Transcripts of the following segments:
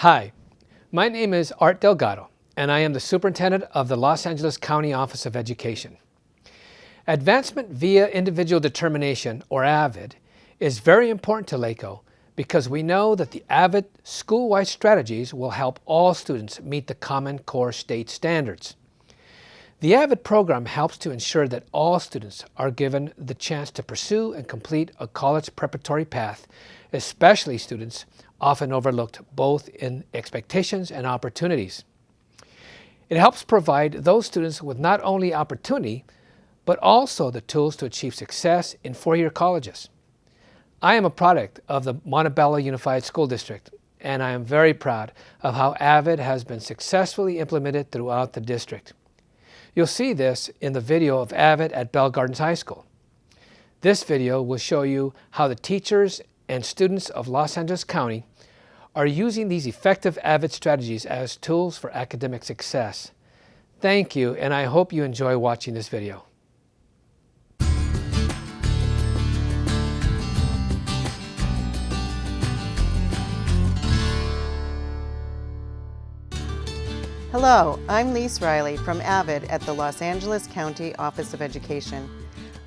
Hi, my name is Art Delgado, and I am the Superintendent of the Los Angeles County Office of Education. Advancement via Individual Determination, or AVID, is very important to LACOE because we know that the AVID school-wide strategies will help all students meet the Common Core state standards. The AVID program helps to ensure that all students are given the chance to pursue and complete a college preparatory path, especially students often overlooked both in expectations and opportunities. It helps provide those students with not only opportunity, but also the tools to achieve success in four-year colleges. I am a product of the Montebello Unified School District, and I am very proud of how AVID has been successfully implemented throughout the district. You'll see this in the video of AVID at Bell Gardens High School. This video will show you how the teachers and students of Los Angeles County are using these effective AVID strategies as tools for academic success. Thank you, and I hope you enjoy watching this video. Hello, I'm Lise Riley from AVID at the Los Angeles County Office of Education.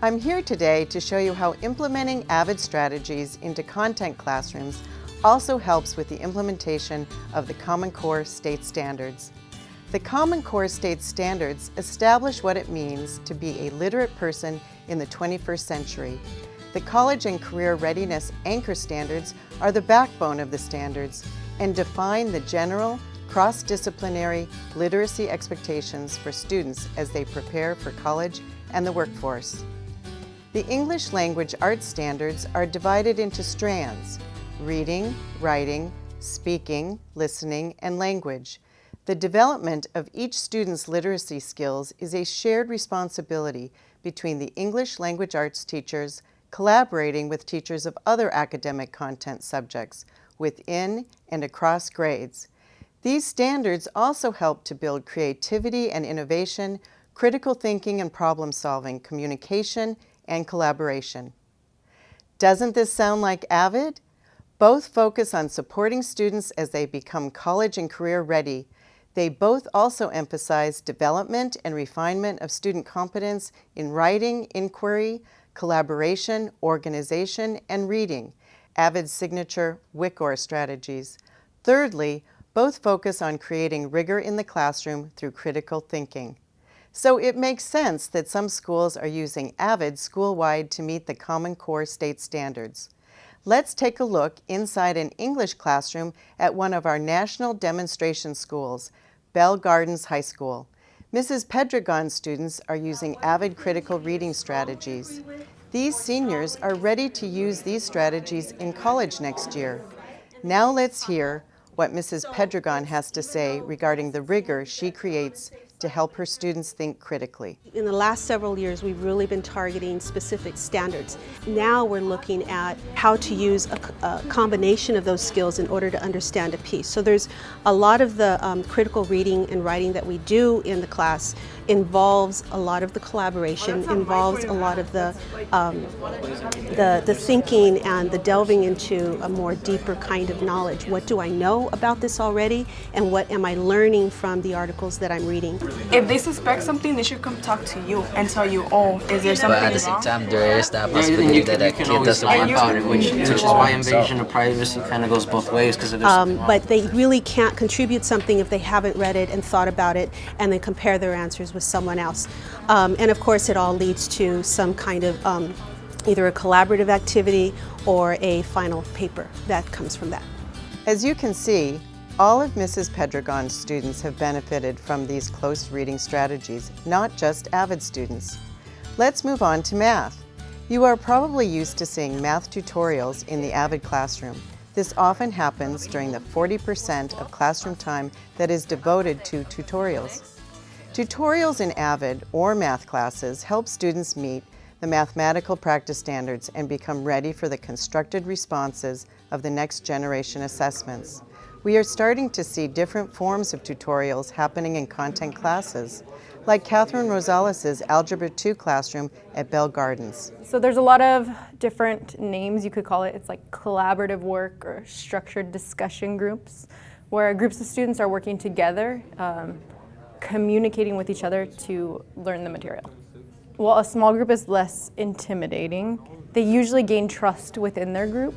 I'm here today to show you how implementing AVID strategies into content classrooms also helps with the implementation of the Common Core state standards. The Common Core state standards establish what it means to be a literate person in the 21st century. The college and career readiness anchor standards are the backbone of the standards and define the general, cross-disciplinary literacy expectations for students as they prepare for college and the workforce. The English language arts standards are divided into strands: reading, writing, speaking, listening, and language. The development of each student's literacy skills is a shared responsibility between the English language arts teachers collaborating with teachers of other academic content subjects within and across grades. These standards also help to build creativity and innovation, critical thinking and problem solving, communication, and collaboration. Doesn't this sound like AVID? Both focus on supporting students as they become college and career ready. They both also emphasize development and refinement of student competence in writing, inquiry, collaboration, organization, and reading, AVID's signature WICOR strategies. Thirdly, both focus on creating rigor in the classroom through critical thinking. So it makes sense that some schools are using AVID school-wide to meet the Common Core state standards. Let's take a look inside an English classroom at one of our national demonstration schools, Bell Gardens High School. Mrs. Pedregon's students are using AVID critical reading strategies. These seniors are ready to use these strategies in college next year. Now let's hear what Mrs. Pedregon has to say regarding the rigor she creates to help her students think critically. In the last several years, we've really been targeting specific standards. Now we're looking at how to use a combination of those skills in order to understand a piece. So there's a lot of the critical reading and writing that we do in the class involves a lot of the collaboration, involves a lot of the thinking and the delving into a more deeper kind of knowledge. What do I know about this already, and what am I learning from the articles that I'm reading? If they suspect something, they should come talk to you and tell you, oh, is there something wrong? But at the same time, there is that possibility that a kid doesn't want about it, which is why invasion so. of privacy kind of goes both ways, because but they really can't contribute something if they haven't read it and thought about it and then compare their answers with someone else. And of course, it all leads to some kind of either a collaborative activity or a final paper that comes from that. As you can see, all of Mrs. Pedregon's students have benefited from these close reading strategies, not just AVID students. Let's move on to math. You are probably used to seeing math tutorials in the AVID classroom. This often happens during the 40% of classroom time that is devoted to tutorials. Tutorials in AVID or math classes help students meet the mathematical practice standards and become ready for the constructed responses of the next generation assessments. We are starting to see different forms of tutorials happening in content classes, like Catherine Rosales' Algebra 2 classroom at Bell Gardens. So there's a lot of different names you could call it. It's like collaborative work or structured discussion groups, where groups of students are working together, communicating with each other to learn the material. Well, a small group is less intimidating. They usually gain trust within their group,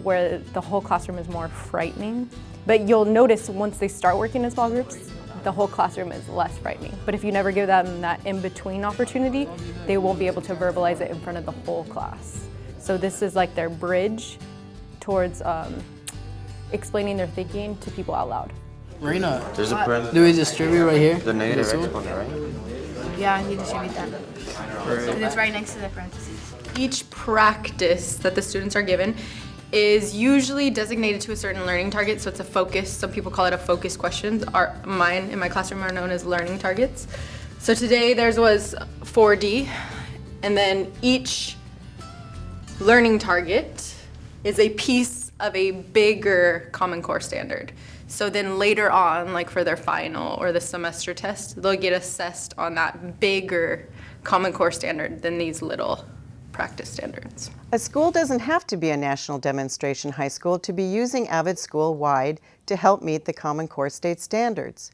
where the whole classroom is more frightening. But you'll notice once they start working in small groups, the whole classroom is less frightening. But if you never give them that in-between opportunity, they won't be able to verbalize it in front of the whole class. So this is like their bridge towards explaining their thinking to people out loud. Marina, There's a print. do we distribute right here? The negative exponent, right? Yeah, you distribute that. Because it's right next to the parentheses. Each practice that the students are given is usually designated to a certain learning target, so it's a focus. Some people call it a focus question. Mine in my classroom are known as learning targets. So today theirs was 4D, and then each learning target is a piece of a bigger Common Core standard. So then later on, like for their final or the semester test, they'll get assessed on that bigger Common Core standard than these little practice standards. A school doesn't have to be a national demonstration high school to be using AVID Schoolwide to help meet the Common Core state standards.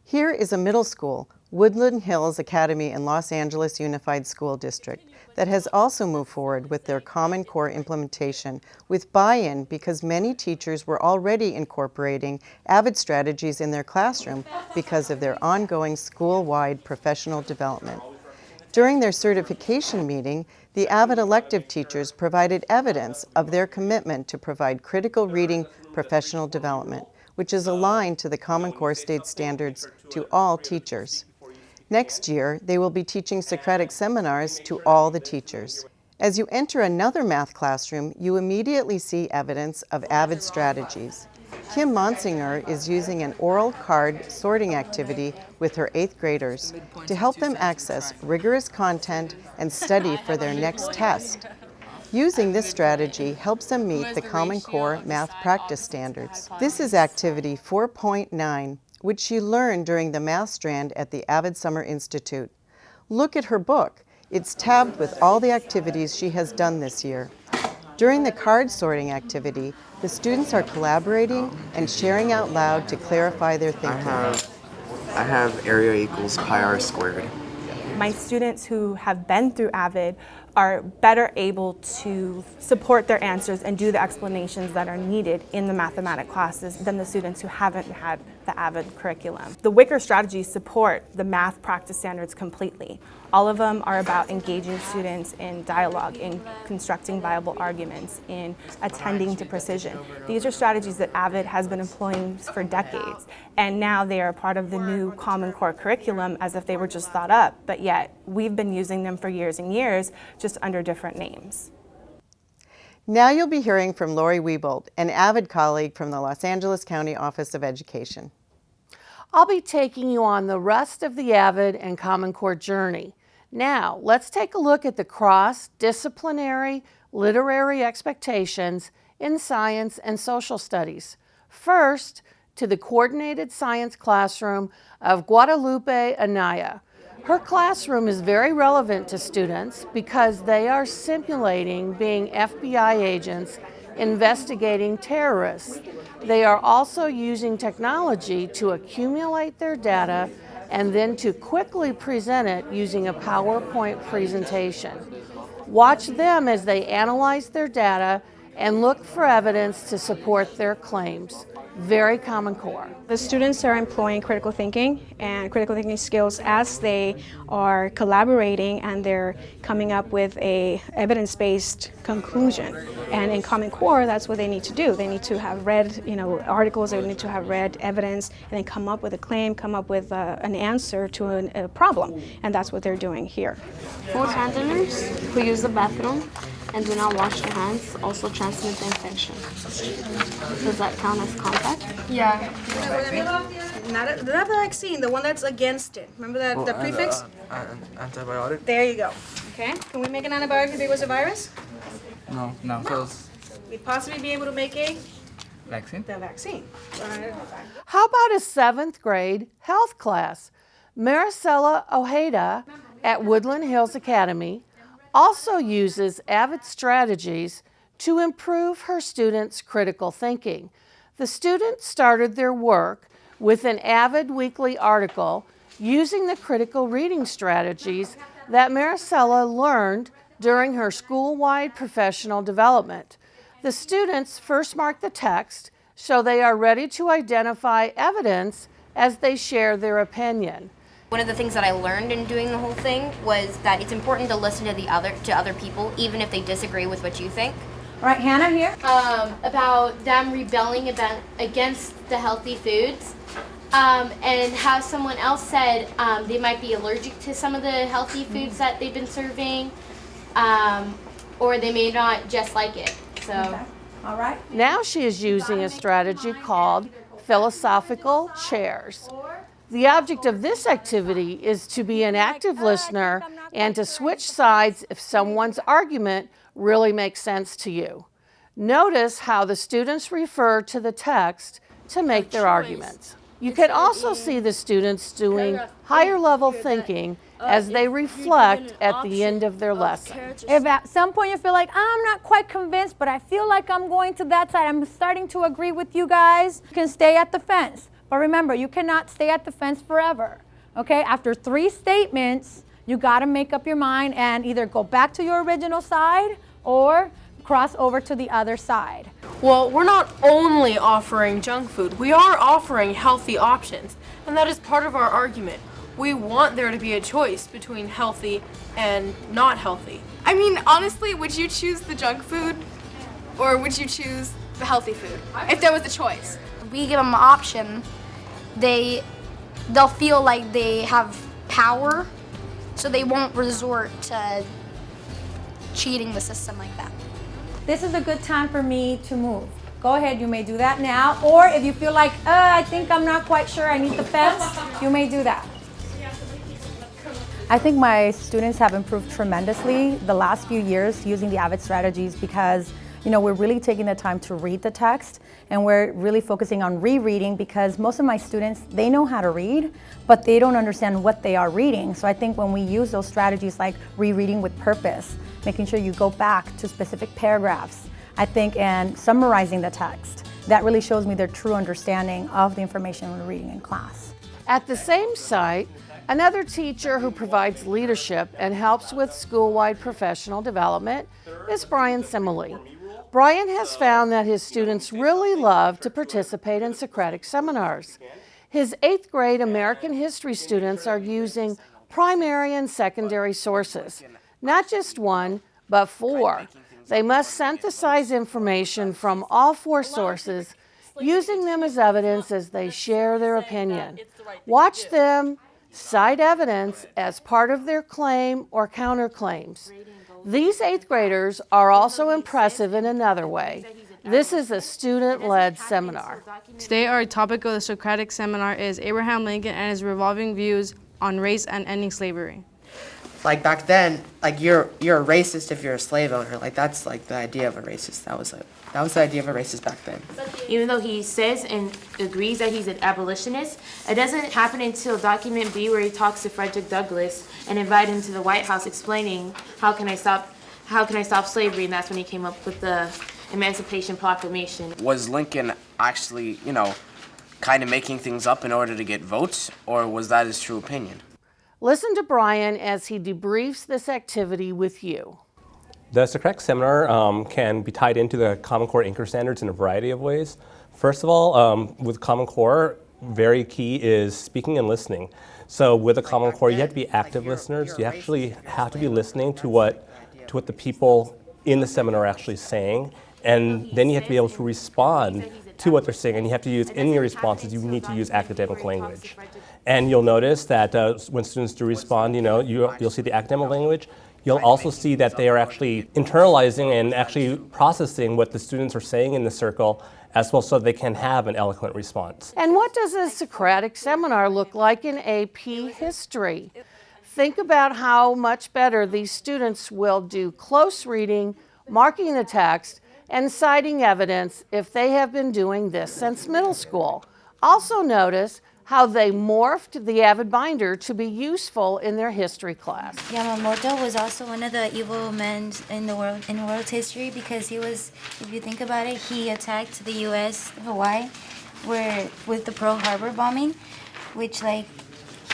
Here is a middle school, Woodland Hills Academy in Los Angeles Unified School District, that has also moved forward with their Common Core implementation with buy-in because many teachers were already incorporating AVID strategies in their classroom because of their ongoing school-wide professional development. During their certification meeting, the AVID elective teachers provided evidence of their commitment to provide critical reading professional development, which is aligned to the Common Core state standards to all teachers. Next year, they will be teaching Socratic Seminars to all the teachers. As you enter another math classroom, you immediately see evidence of AVID strategies. Kim Monsinger is using an oral card sorting activity with her 8th graders to help them access rigorous content and study for their next test. Using this strategy helps them meet the Common Core math practice standards. This is activity 4.9, which she learned during the math strand at the AVID Summer Institute. Look at her book. It's tabbed with all the activities she has done this year. During the card sorting activity, the students are collaborating and sharing out loud to clarify their thinking. I have area equals pi r squared. My students who have been through AVID are better able to support their answers and do the explanations that are needed in the mathematics classes than the students who haven't had the AVID curriculum. The Wicker strategies support the math practice standards completely. All of them are about engaging students in dialogue, in constructing viable arguments, in attending to precision. These are strategies that AVID has been employing for decades, and now they are part of the new Common Core curriculum as if they were just thought up, but yet we've been using them for years and years, just under different names. Now you'll be hearing from Lori Wiebold, an AVID colleague from the Los Angeles County Office of Education. I'll be taking you on the rest of the AVID and Common Core journey. Now, let's take a look at the cross-disciplinary literary expectations in science and social studies. First, to the coordinated science classroom of Guadalupe Anaya. Her classroom is very relevant to students because they are simulating being FBI agents investigating terrorists. They are also using technology to accumulate their data and then to quickly present it using a PowerPoint presentation. Watch them as they analyze their data and look for evidence to support their claims. Very Common Core. The students are employing critical thinking and critical thinking skills as they are collaborating and they're coming up with a evidence-based conclusion. And in Common Core, that's what they need to do. They need to have read, articles, they need to have read evidence, and then come up with a claim, come up with an answer to a problem. And that's what they're doing here. Food handlers who use the bathroom and do not wash their hands also transmit the infection. Does that count as contact? Yeah. Not the vaccine, the one that's against it. Remember that the prefix? Antibiotic? There you go. Okay. Can we make an antibiotic if there was a virus? No. Because We'd possibly be able to make a vaccine? the vaccine. How about a 7th grade health class? Maricela Ojeda at Woodland Hills Academy also uses AVID strategies to improve her students' critical thinking. The students started their work with an AVID weekly article using the critical reading strategies that Maricela learned during her school-wide professional development. The students first mark the text so they are ready to identify evidence as they share their opinion. One of the things that I learned in doing the whole thing was that it's important to listen to other people, even if they disagree with what you think. All right, Hannah here. About them rebelling against the healthy foods, and how someone else said they might be allergic to some of the healthy foods that they've been serving, or they may not just like it. So, okay. All right. Now she is using a strategy called philosophical chairs. The object of this activity is to be an active listener and to switch sides if someone's argument really makes sense to you. Notice how the students refer to the text to make their arguments. You can also see the students doing higher level thinking as they reflect at the end of their lesson. If at some point you feel like, I'm not quite convinced, but I feel like I'm going to that side, I'm starting to agree with you guys, you can stay at the fence. But remember, you cannot stay at the fence forever, okay? After 3 statements, you gotta make up your mind and either go back to your original side or cross over to the other side. Well, we're not only offering junk food, we are offering healthy options, and that is part of our argument. We want there to be a choice between healthy and not healthy. I mean, honestly, would you choose the junk food or would you choose the healthy food if there was a choice? We give them an option. They'll feel like they have power, so they won't resort to cheating the system like that. This is a good time for me to move. Go ahead, you may do that now. Or if you feel like, I think I'm not quite sure, I need the fence, you may do that. I think my students have improved tremendously the last few years using the AVID strategies because we're really taking the time to read the text, and we're really focusing on rereading because most of my students, they know how to read, but they don't understand what they are reading. So I think when we use those strategies like rereading with purpose, making sure you go back to specific paragraphs, I think, and summarizing the text, that really shows me their true understanding of the information we're reading in class. At the same site, another teacher who provides leadership and helps with school-wide professional development is Brian Simile. Brian has found that his students really love to participate in Socratic seminars. His 8th grade American history students are using primary and secondary sources, not just 1, but 4. They must synthesize information from all 4 sources, using them as evidence as they share their opinion. Watch them cite evidence as part of their claim or counterclaims. These 8th graders are also impressive in another way. This is a student-led seminar. Today our topic of the Socratic Seminar is Abraham Lincoln and his revolving views on race and ending slavery. Like back then, like you're a racist if you're a slave owner. Like that's like the idea of a racist. That was the idea of a racist back then. Even though he says and agrees that he's an abolitionist, it doesn't happen until document B where he talks to Frederick Douglass and invite him to the White House explaining how can I stop slavery, and that's when he came up with the Emancipation Proclamation. Was Lincoln actually, kind of making things up in order to get votes, or was that his true opinion? Listen to Brian as he debriefs this activity with you. The Socratic Seminar can be tied into the Common Core Anchor Standards in a variety of ways. First of all, with Common Core, very key is speaking and listening. So with the Common Core, you have to be active listeners. You actually have to be listening to what the people in the seminar are actually saying, and then you have to be able to respond to what they're saying, and you have to use, in your responses, you need to use academic language. And you'll notice that when students do respond, you'll see the academic language. You'll also see that they are actually internalizing and actually processing what the students are saying in the circle as well, so they can have an eloquent response. And what does a Socratic seminar look like in AP history? Think about how much better these students will do close reading, marking the text, and citing evidence if they have been doing this since middle school. Also notice how they morphed the AVID binder to be useful in their history class. Yamamoto was also one of the evil men in the world's history, because he was, if you think about it, he attacked the U.S. Hawaii with the Pearl Harbor bombing, which he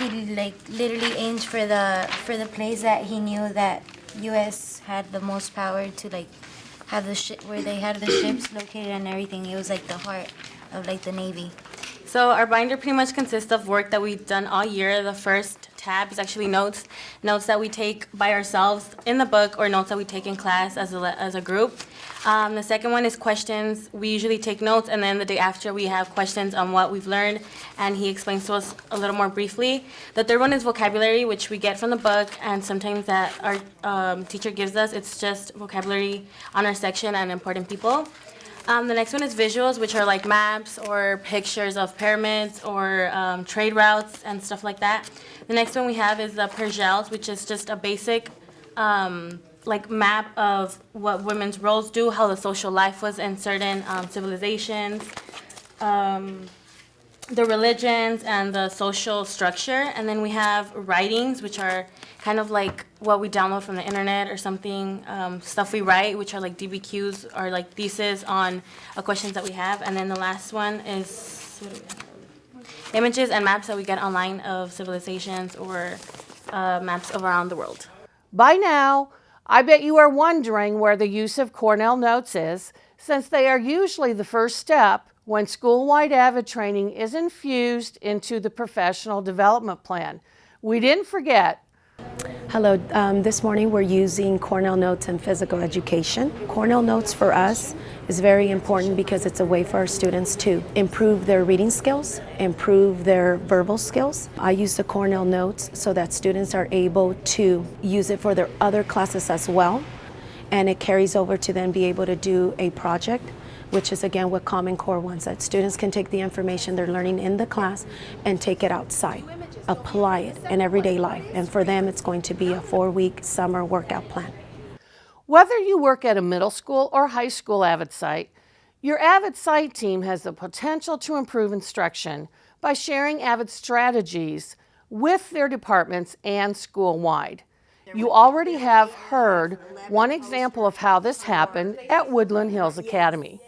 literally aimed for the place that he knew that U.S. had the most power to have where they had the ships located and everything. It was like the heart of the Navy. So our binder pretty much consists of work that we've done all year. The first tab is actually notes that we take by ourselves in the book, or notes that we take in class as a group. The second one is questions. We usually take notes, and then the day after we have questions on what we've learned, and he explains to us a little more briefly. The third one is vocabulary, which we get from the book, and sometimes that our teacher gives us. It's just vocabulary on our section and important people. The next one is visuals, which are like maps or pictures of pyramids or trade routes and stuff like that. The next one we have is the pergels, which is just a basic map of what women's roles do, how the social life was in certain civilizations, the religions, and the social structure. And then we have writings, which are kind of like what we download from the internet or something, stuff we write, which are like DBQs or like theses on questions that we have. And then the last one is images and maps that we get online of civilizations or maps of around the world. By now, I bet you are wondering where the use of Cornell Notes is, since they are usually the first step when school-wide AVID training is infused into the professional development plan. We didn't forget. Hello, this morning we're using Cornell Notes in physical education. Cornell Notes for us is very important because it's a way for our students to improve their reading skills, improve their verbal skills. I use the Cornell Notes so that students are able to use it for their other classes as well, and it carries over to then be able to do a project, which is again what Common Core wants, that students can take the information they're learning in the class and take it outside, apply it in everyday life. And for them, it's going to be a 4-week summer workout plan. Whether you work at a middle school or high school AVID site, your AVID site team has the potential to improve instruction by sharing AVID strategies with their departments and school-wide. You already have heard one example of how this happened at Woodland Hills Academy.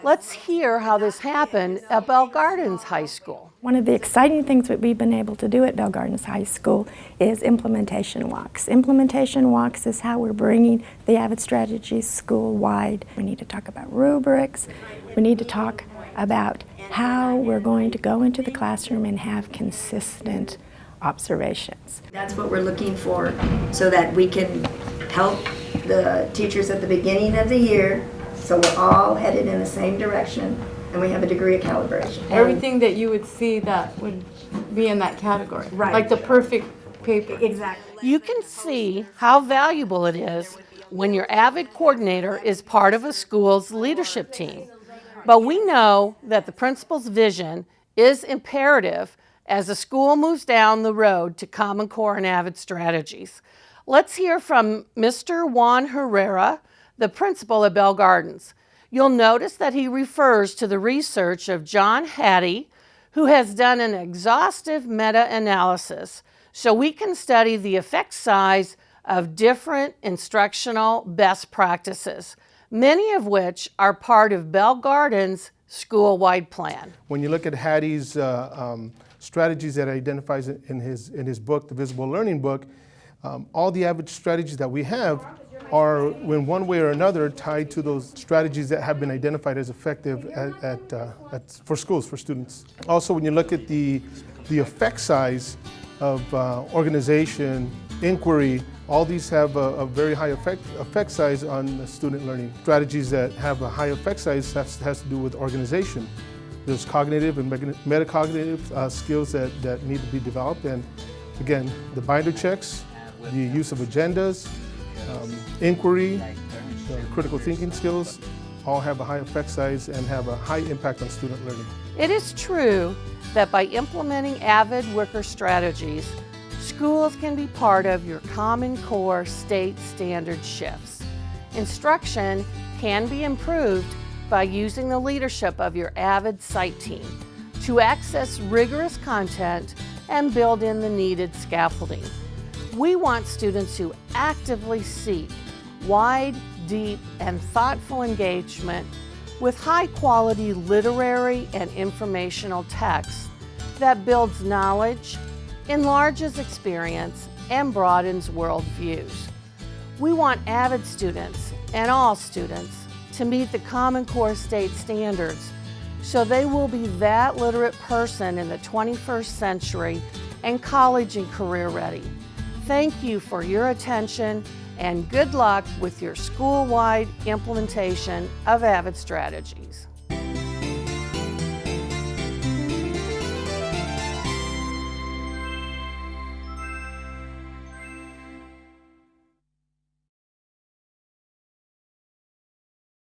Let's hear how this happened at Bell Gardens High School. One of the exciting things that we've been able to do at Bell Gardens High School is implementation walks. Implementation walks is how we're bringing the AVID strategies school-wide. We need to talk about rubrics. We need to talk about how we're going to go into the classroom and have consistent observations. That's what we're looking for, so that we can help the teachers at the beginning of the year, so we're all headed in the same direction and we have a degree of calibration. Everything that you would see that would be in that category. Right. Like the perfect paper. Exactly. You can see how valuable it is when your AVID coordinator is part of a school's leadership team. But we know that the principal's vision is imperative as the school moves down the road to Common Core and AVID strategies. Let's hear from Mr. Juan Herrera, the principal at Bell Gardens. You'll notice that he refers to the research of John Hattie, who has done an exhaustive meta-analysis so we can study the effect size of different instructional best practices, many of which are part of Bell Gardens' school-wide plan. When you look at Hattie's strategies that he identifies in his book, the Visible Learning book, all the AVID strategies that we have are, in one way or another, tied to those strategies that have been identified as effective for schools, for students. Also, when you look at the effect size of organization, inquiry, all these have a very high effect size on student learning. Strategies that have a high effect size has to do with organization. There's cognitive and metacognitive skills that need to be developed. And again, the binder checks, the use of agendas, inquiry, critical thinking skills, all have a high effect size and have a high impact on student learning. It is true that by implementing AVID worker strategies, schools can be part of your Common Core state standard shifts. Instruction can be improved by using the leadership of your AVID site team to access rigorous content and build in the needed scaffolding. We want students who actively seek wide, deep, and thoughtful engagement with high-quality literary and informational text that builds knowledge, enlarges experience, and broadens worldviews. We want AVID students and all students to meet the Common Core state standards so they will be that literate person in the 21st century and college and career ready. Thank you for your attention and good luck with your school-wide implementation of AVID strategies.